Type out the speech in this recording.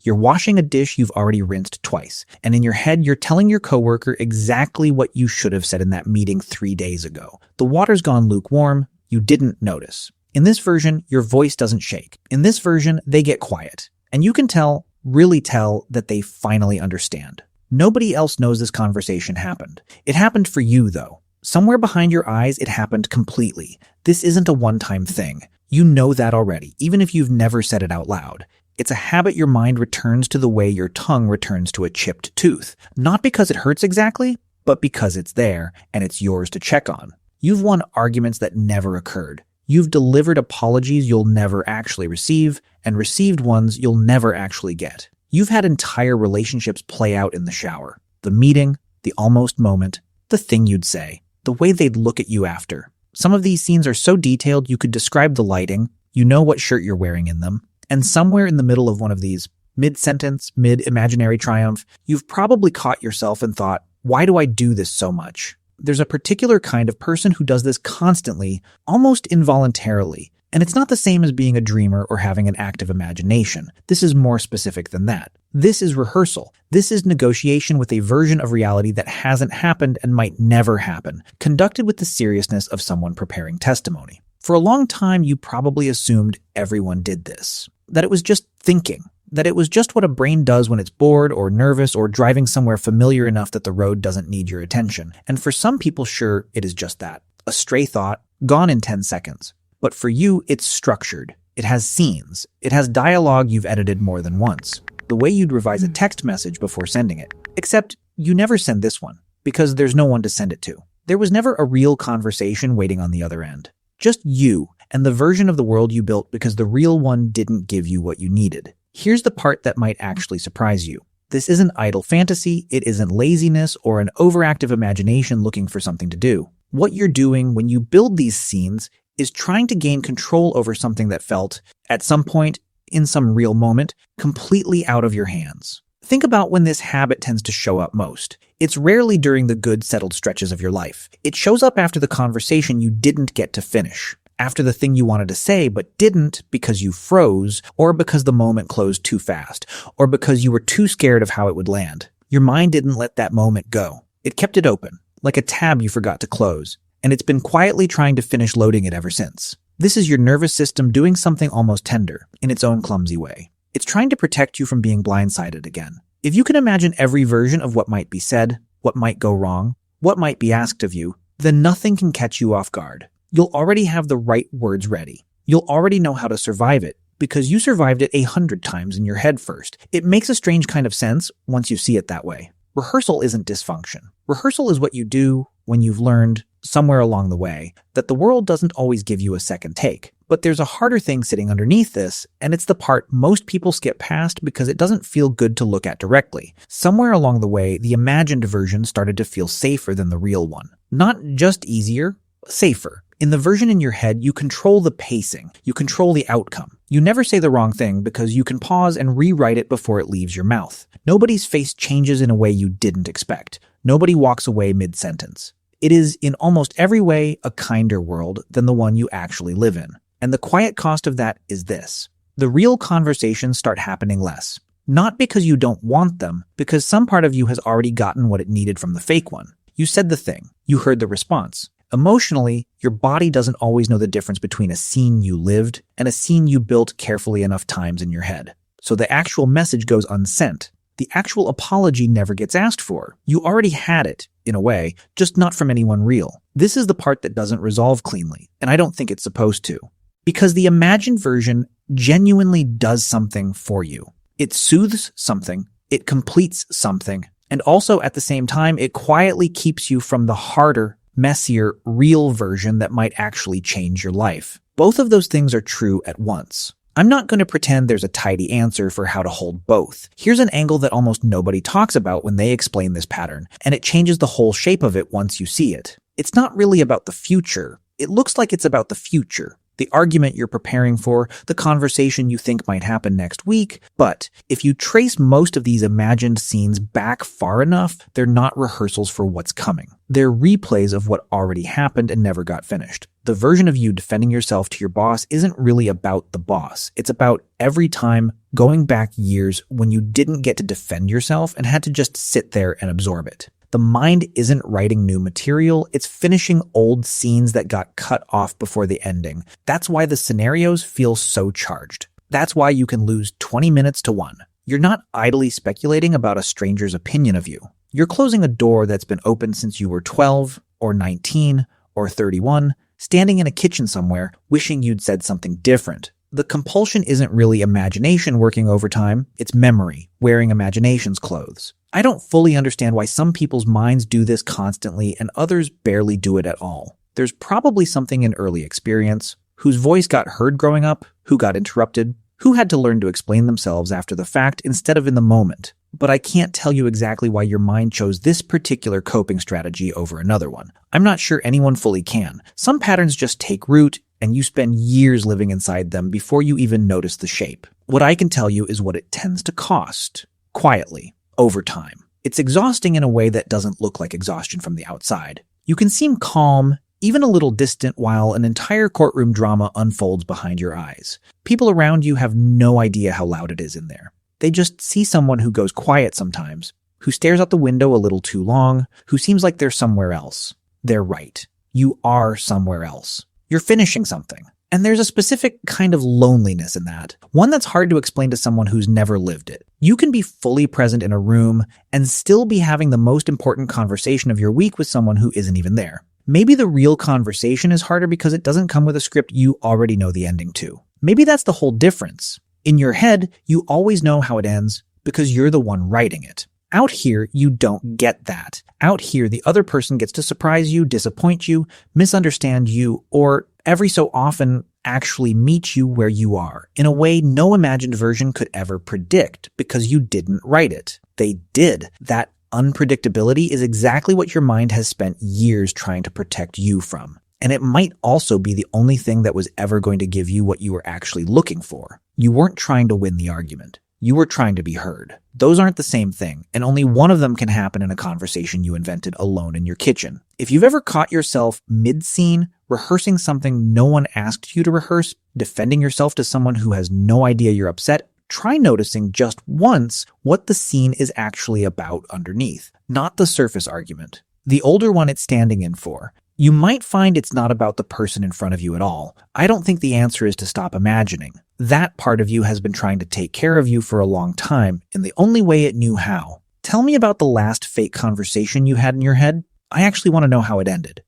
You're washing a dish you've already rinsed twice, and in your head, you're telling your coworker exactly what you should have said in that meeting 3 days ago. The water's gone lukewarm, you didn't notice. In this version, your voice doesn't shake. In this version, they get quiet. And you can tell, really tell, that they finally understand. Nobody else knows this conversation happened. It happened for you, though. Somewhere behind your eyes, it happened completely. This isn't a one-time thing. You know that already, even if you've never said it out loud. It's a habit your mind returns to the way your tongue returns to a chipped tooth. Not because it hurts exactly, but because it's there, and it's yours to check on. You've won arguments that never occurred. You've delivered apologies you'll never actually receive, and received ones you'll never actually get. You've had entire relationships play out in the shower. The meeting, the almost moment, the thing you'd say, the way they'd look at you after. Some of these scenes are so detailed you could describe the lighting, you know what shirt you're wearing in them, and somewhere in the middle of one of these, mid-sentence, mid-imaginary triumph, you've probably caught yourself and thought, why do I do this so much? There's a particular kind of person who does this constantly, almost involuntarily, and it's not the same as being a dreamer or having an active imagination. This is more specific than that. This is rehearsal. This is negotiation with a version of reality that hasn't happened and might never happen, conducted with the seriousness of someone preparing testimony. For a long time, you probably assumed everyone did this, that it was just thinking, that it was just what a brain does when it's bored or nervous or driving somewhere familiar enough that the road doesn't need your attention. And for some people, sure, it is just that. A stray thought, gone in 10 seconds. But for you, it's structured. It has scenes. It has dialogue you've edited more than once. The way you'd revise a text message before sending it. Except you never send this one, because there's no one to send it to. There was never a real conversation waiting on the other end. Just you and the version of the world you built because the real one didn't give you what you needed. Here's the part that might actually surprise you. This isn't idle fantasy, it isn't laziness or an overactive imagination looking for something to do. What you're doing when you build these scenes is trying to gain control over something that felt, at some point, in some real moment, completely out of your hands. Think about when this habit tends to show up most. It's rarely during the good, settled stretches of your life. It shows up after the conversation you didn't get to finish, after the thing you wanted to say but didn't because you froze, or because the moment closed too fast, or because you were too scared of how it would land. Your mind didn't let that moment go. It kept it open, like a tab you forgot to close, and it's been quietly trying to finish loading it ever since. This is your nervous system doing something almost tender, in its own clumsy way. It's trying to protect you from being blindsided again. If you can imagine every version of what might be said, what might go wrong, what might be asked of you, then nothing can catch you off guard. You'll already have the right words ready. You'll already know how to survive it, because you survived it 100 times in your head first. It makes a strange kind of sense once you see it that way. Rehearsal isn't dysfunction. Rehearsal is what you do when you've learned, somewhere along the way, that the world doesn't always give you a second take. But there's a harder thing sitting underneath this, and it's the part most people skip past because it doesn't feel good to look at directly. Somewhere along the way, the imagined version started to feel safer than the real one. Not just easier, safer. In the version in your head, you control the pacing. You control the outcome. You never say the wrong thing because you can pause and rewrite it before it leaves your mouth. Nobody's face changes in a way you didn't expect. Nobody walks away mid-sentence. It is, in almost every way, a kinder world than the one you actually live in. And the quiet cost of that is this. The real conversations start happening less. Not because you don't want them, because some part of you has already gotten what it needed from the fake one. You said the thing. You heard the response. Emotionally, your body doesn't always know the difference between a scene you lived and a scene you built carefully enough times in your head. So the actual message goes unsent. The actual apology never gets asked for. You already had it, in a way, just not from anyone real. This is the part that doesn't resolve cleanly, and I don't think it's supposed to. Because the imagined version genuinely does something for you. It soothes something, it completes something, and also at the same time, it quietly keeps you from the harder, messier, real version that might actually change your life. Both of those things are true at once. I'm not going to pretend there's a tidy answer for how to hold both. Here's an angle that almost nobody talks about when they explain this pattern, and it changes the whole shape of it once you see it. It's not really about the future. It looks like it's about the future. the argument you're preparing for, the conversation you think might happen next week. But if you trace most of these imagined scenes back far enough, they're not rehearsals for what's coming. They're replays of what already happened and never got finished. The version of you defending yourself to your boss isn't really about the boss. It's about every time going back years when you didn't get to defend yourself and had to just sit there and absorb it. The mind isn't writing new material, it's finishing old scenes that got cut off before the ending. That's why the scenarios feel so charged. That's why you can lose 20 minutes to 1. You're not idly speculating about a stranger's opinion of you. You're closing a door that's been open since you were 12, or 19, or 31, standing in a kitchen somewhere, wishing you'd said something different. The compulsion isn't really imagination working overtime, it's memory, wearing imagination's clothes. I don't fully understand why some people's minds do this constantly and others barely do it at all. There's probably something in early experience, whose voice got heard growing up, who got interrupted, who had to learn to explain themselves after the fact instead of in the moment. But I can't tell you exactly why your mind chose this particular coping strategy over another one. I'm not sure anyone fully can. Some patterns just take root, and you spend years living inside them before you even notice the shape. What I can tell you is what it tends to cost. Quietly. Over time. It's exhausting in a way that doesn't look like exhaustion from the outside. You can seem calm, even a little distant, while an entire courtroom drama unfolds behind your eyes. People around you have no idea how loud it is in there. They just see someone who goes quiet sometimes, who stares out the window a little too long, who seems like they're somewhere else. They're right. You are somewhere else. You're finishing something. And there's a specific kind of loneliness in that, one that's hard to explain to someone who's never lived it. You can be fully present in a room and still be having the most important conversation of your week with someone who isn't even there. Maybe the real conversation is harder because it doesn't come with a script you already know the ending to. Maybe that's the whole difference. In your head, you always know how it ends because you're the one writing it. Out here, you don't get that. Out here, the other person gets to surprise you, disappoint you, misunderstand you, or every so often actually meet you where you are, in a way no imagined version could ever predict because you didn't write it. They did. That unpredictability is exactly what your mind has spent years trying to protect you from. And it might also be the only thing that was ever going to give you what you were actually looking for. You weren't trying to win the argument. You were trying to be heard. Those aren't the same thing, and only one of them can happen in a conversation you invented alone in your kitchen. If you've ever caught yourself mid-scene, rehearsing something no one asked you to rehearse, defending yourself to someone who has no idea you're upset, try noticing just once what the scene is actually about underneath, not the surface argument. The older one it's standing in for. You might find it's not about the person in front of you at all. I don't think the answer is to stop imagining. That part of you has been trying to take care of you for a long time, in the only way it knew how. Tell me about the last fake conversation you had in your head. I actually want to know how it ended.